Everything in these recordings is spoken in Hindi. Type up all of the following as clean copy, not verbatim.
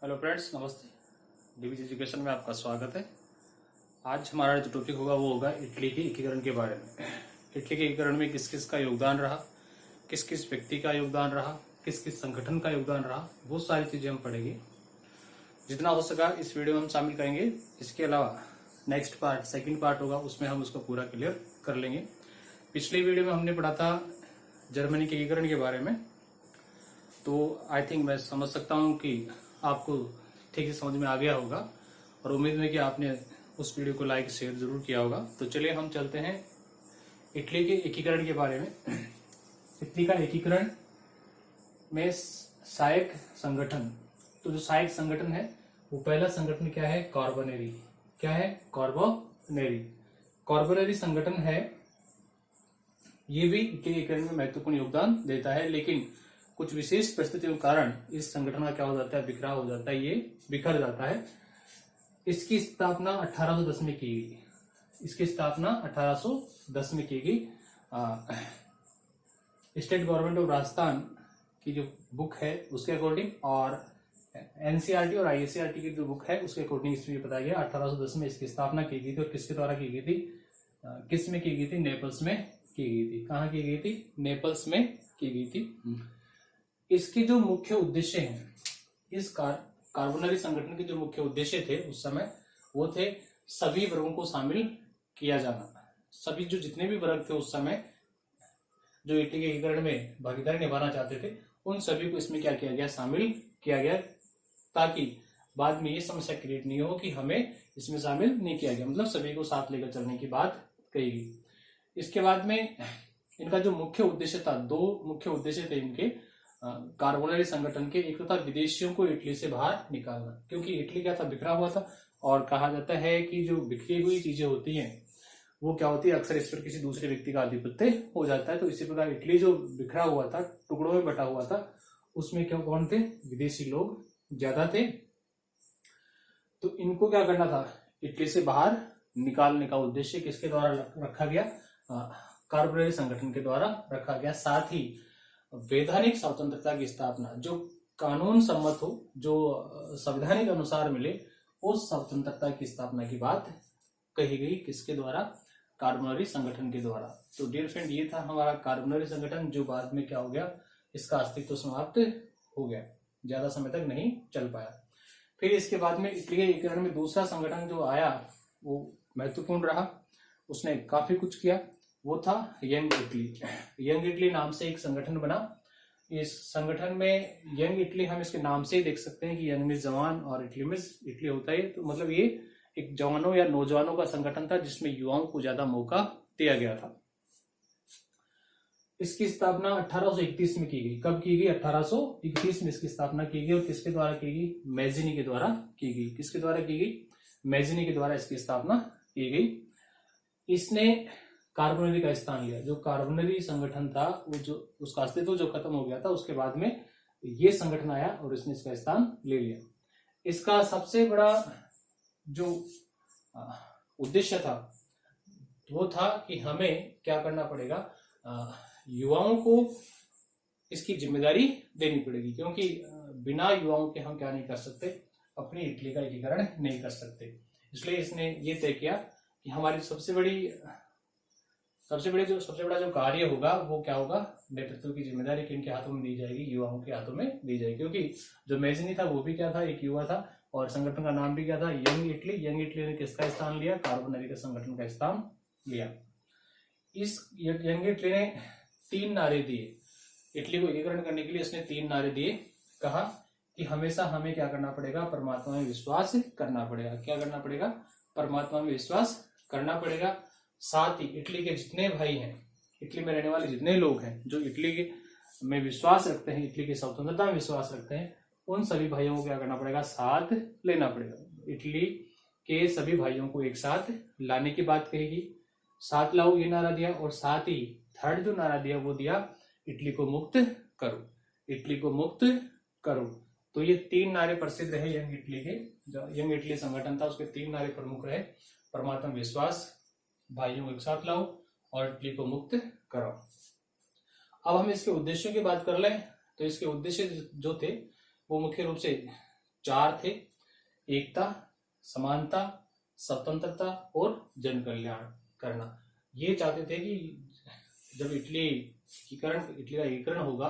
हेलो फ्रेंड्स, नमस्ते। डीवीज एजुकेशन में आपका स्वागत है। आज हमारा जो टॉपिक होगा वो होगा इटली के एकीकरण के बारे में। इटली के एकीकरण में किस किस का योगदान रहा, किस किस व्यक्ति का योगदान रहा, किस किस संगठन का योगदान रहा, वो सारी चीजें हम पढ़ेंगे। जितना हो सका इस वीडियो में हम शामिल करेंगे। इसके अलावा नेक्स्ट पार्ट, सेकेंड पार्ट होगा, उसमें हम उसको पूरा क्लियर कर लेंगे। पिछले वीडियो में हमने पढ़ा था जर्मनी के एकीकरण के बारे में, तो आई थिंक मैं समझ सकता हूँ कि आपको ठीक से समझ में आ गया होगा और उम्मीद है कि आपने उस वीडियो को लाइक शेयर जरूर किया होगा। तो चलिए हम चलते हैं इटली के एकीकरण के बारे में। इटली का एकीकरण में सहायक संगठन, तो जो सहायक संगठन है वो पहला संगठन क्या है? कार्बोनेरी। क्या है? कार्बोनेरी। कार्बोनेरी संगठन है, ये भी इटली के एकीकरण में महत्वपूर्ण योगदान देता है, लेकिन कुछ विशेष परिस्थितियों के कारण इस संगठन का क्या हो जाता है? बिखराव हो जाता है, ये बिखर जाता है। इसकी स्थापना 1810 में की गई। इसकी स्थापना 1810 में की गई। स्टेट गवर्नमेंट ऑफ राजस्थान की जो बुक है उसके अकॉर्डिंग और एनसीईआरटी और आईसीईआरटी की जो बुक है उसके अकॉर्डिंग इसमें बताया गया 1810 में इसकी स्थापना की गई थी। और किसके द्वारा की गई थी? किस में की गई थी? नेपल्स में की गई थी। कहाँ की गई थी? नेपल्स में की गई थी। इसके जो मुख्य उद्देश्य हैं, इस कार्बोनेरी संगठन के जो मुख्य उद्देश्य थे उस समय, वो थे सभी वर्गों को शामिल किया जाना। सभी जो जितने भी वर्ग थे उस समय जो इटली के एकीकरण में भागीदारी निभाना चाहते थे, उन सभी को इसमें क्या किया गया? शामिल किया गया, ताकि बाद में ये समस्या क्रिएट नहीं हो कि हमें इसमें शामिल नहीं किया गया। मतलब सभी को साथ लेकर चलने की बात कही गई। इसके बाद में इनका जो मुख्य उद्देश्य था, दो मुख्य उद्देश्य थे इनके कार्बोनेरी संगठन के। एक तो था विदेशियों को इटली से बाहर निकालना, क्योंकि इटली क्या था? बिखरा हुआ था। और कहा जाता है कि जो बिखरी हुई चीजें होती हैं वो क्या होती है? अक्सर इस पर किसी दूसरे व्यक्ति का आधिपत्य हो जाता है। तो इसी प्रकार इटली जो बिखरा हुआ था, टुकड़ों में बटा हुआ था, उसमें क्यों कौन थे? विदेशी लोग ज्यादा थे। तो इनको क्या करना था? इटली से बाहर निकालने का उद्देश्य किसके द्वारा रखा गया? कार्बोनेरी संगठन के द्वारा रखा गया। साथ ही वैधानिक स्वतंत्रता की स्थापना, जो कानून सम्मत हो, जो संवैधानिक अनुसार मिले, उस स्वतंत्रता की स्थापना की बात कही गई। किसके द्वारा? कार्बोनेरी संगठन के द्वारा। तो डियर फ्रेंड, ये था हमारा कार्बोनेरी संगठन, जो बाद में क्या हो गया? इसका अस्तित्व समाप्त हो गया, ज्यादा समय तक नहीं चल पाया। फिर इसके बाद में इटली के एकीकरण में दूसरा संगठन जो आया वो महत्वपूर्ण रहा, उसने काफी कुछ किया। वो था यंग इटली। यंग इटली नाम से एक संगठन बना। इस संगठन में यंग इटली, हम इसके नाम से ही देख सकते हैं कि यंग मीन्स जवान और इटली मीन्स इटली होता है। तो मतलब ये एक जवानों या नौजवानों का संगठन था जिसमें युवाओं को ज्यादा मौका दिया गया था। इसकी स्थापना 1831 में की गई। कब की गई? 1831 में इसकी स्थापना की गई। और किसके द्वारा की गई? मैजिनी के द्वारा की गई। किसके द्वारा की गई? मैजिनी के द्वारा इसकी स्थापना की गई। इसने कार्बोनेरी का स्थान लिया। जो कार्बोनेरी संगठन था वो जो उसका अस्तित्व जो खत्म हो गया था, उसके बाद में ये संगठन आया और इसने इसका स्थान ले लिया। इसका सबसे बड़ा जो उद्देश्य था वो था कि हमें क्या करना पड़ेगा? युवाओं को इसकी जिम्मेदारी देनी पड़ेगी, क्योंकि बिना युवाओं के हम क्या नहीं कर सकते? अपनी इटली का एकीकरण नहीं कर सकते। इसलिए इसने ये तय किया कि हमारी सबसे बड़ा जो कार्य होगा वो क्या होगा? नेतृत्व की जिम्मेदारी किनके हाथों में दी जाएगी? युवाओं के हाथों में दी जाएगी। क्योंकि जो मैजिनी था वो भी क्या था? एक युवा था। और संगठन का नाम भी क्या था? Young Italy. यंग इटली ने किसका स्थान लिया? कार्बोनेरी के संगठन का स्थान लिया। इस यंग इटली ने 3 नारे दिए इटली को एकीकरण करने के लिए। इसने 3 नारे दिए। कहा कि हमेशा हमें क्या करना पड़ेगा? परमात्मा में विश्वास करना पड़ेगा। क्या करना पड़ेगा? परमात्मा में विश्वास करना पड़ेगा। साथ ही इटली के जितने भाई हैं, इटली में रहने वाले जितने लोग हैं जो इटली में विश्वास रखते हैं, इटली की स्वतंत्रता में विश्वास रखते हैं, उन सभी भाइयों को क्या करना पड़ेगा? साथ लेना पड़ेगा। इटली के सभी भाइयों को एक साथ लाने की बात कहेगी। साथ लाओ, ये नारा दिया। और साथ ही थर्ड जो नारा दिया वो दिया, इटली को मुक्त करो। इटली को मुक्त करो। तो ये 3 नारे प्रसिद्ध रहे यंग इटली के। जो यंग इटली संगठन था उसके 3 नारे प्रमुख रहे। परमात्मा में विश्वास, भाइयों को एक साथ लाओ और इटली को मुक्त करो। अब हम इसके उद्देश्यों की बात कर लें तो इसके उद्देश्य जो थे वो मुख्य रूप से 4 थे, एकता, समानता, स्वतंत्रता और जन कल्याण करना। ये चाहते थे कि जब इटली का एकीकरण होगा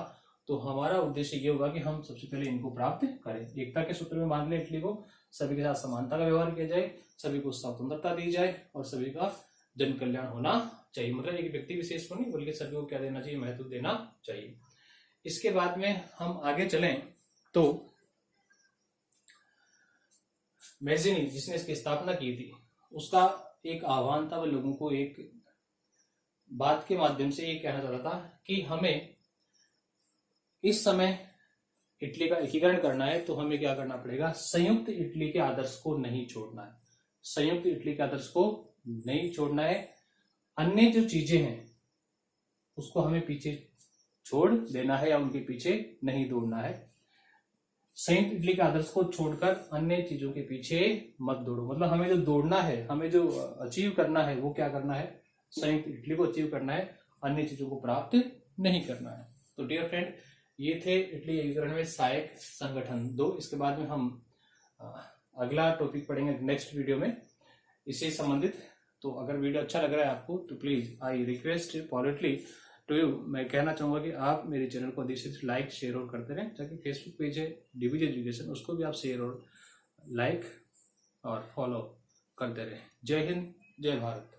तो हमारा उद्देश्य ये होगा कि हम सबसे पहले इनको प्राप्त करें। एकता के सूत्र में बांध लें इटली को, सभी के साथ समानता का व्यवहार किया जाए, सभी को स्वतंत्रता दी जाए और सभी का जन कल्याण होना चाहिए। मतलब एक व्यक्ति विशेष को नहीं बल्कि सभी को क्या देना चाहिए, महत्व देना चाहिए। इसके बाद में हम आगे चलें तो मैज़ेनी जिसने इसकी स्थापना की थी उसका एक आह्वान था, वह लोगों को एक बात के माध्यम से ये कहना चाहता था कि हमें इस समय इटली का एकीकरण करना है तो हमें क्या करना पड़ेगा, संयुक्त इटली के आदर्श को नहीं छोड़ना है। संयुक्त इटली के आदर्श को नहीं छोड़ना है। अन्य जो चीजें हैं उसको हमें पीछे छोड़ देना है या उनके पीछे नहीं दौड़ना है। संयुक्त इटली के आदर्श को छोड़कर अन्य चीजों के पीछे मत दौड़ो। मतलब हमें जो दौड़ना है, हमें जो अचीव करना है वो क्या करना है, संयुक्त इटली को अचीव करना है, अन्य चीजों को प्राप्त नहीं करना है। तो डियर फ्रेंड, ये थे इटली एकीकरण में सहायक संगठन 2। इसके बाद में हम अगला टॉपिक पढ़ेंगे नेक्स्ट वीडियो में इससे संबंधित। तो अगर वीडियो अच्छा लग रहा है आपको तो please I request politely to you, मैं कहना चाहूंगा कि आप मेरे चैनल को अधिक से लाइक शेयर और करते रहें, ताकि फेसबुक पेज है डीबीजे एजुकेशन उसको भी आप शेयर और लाइक और फॉलो करते रहें। जय हिंद, जय भारत।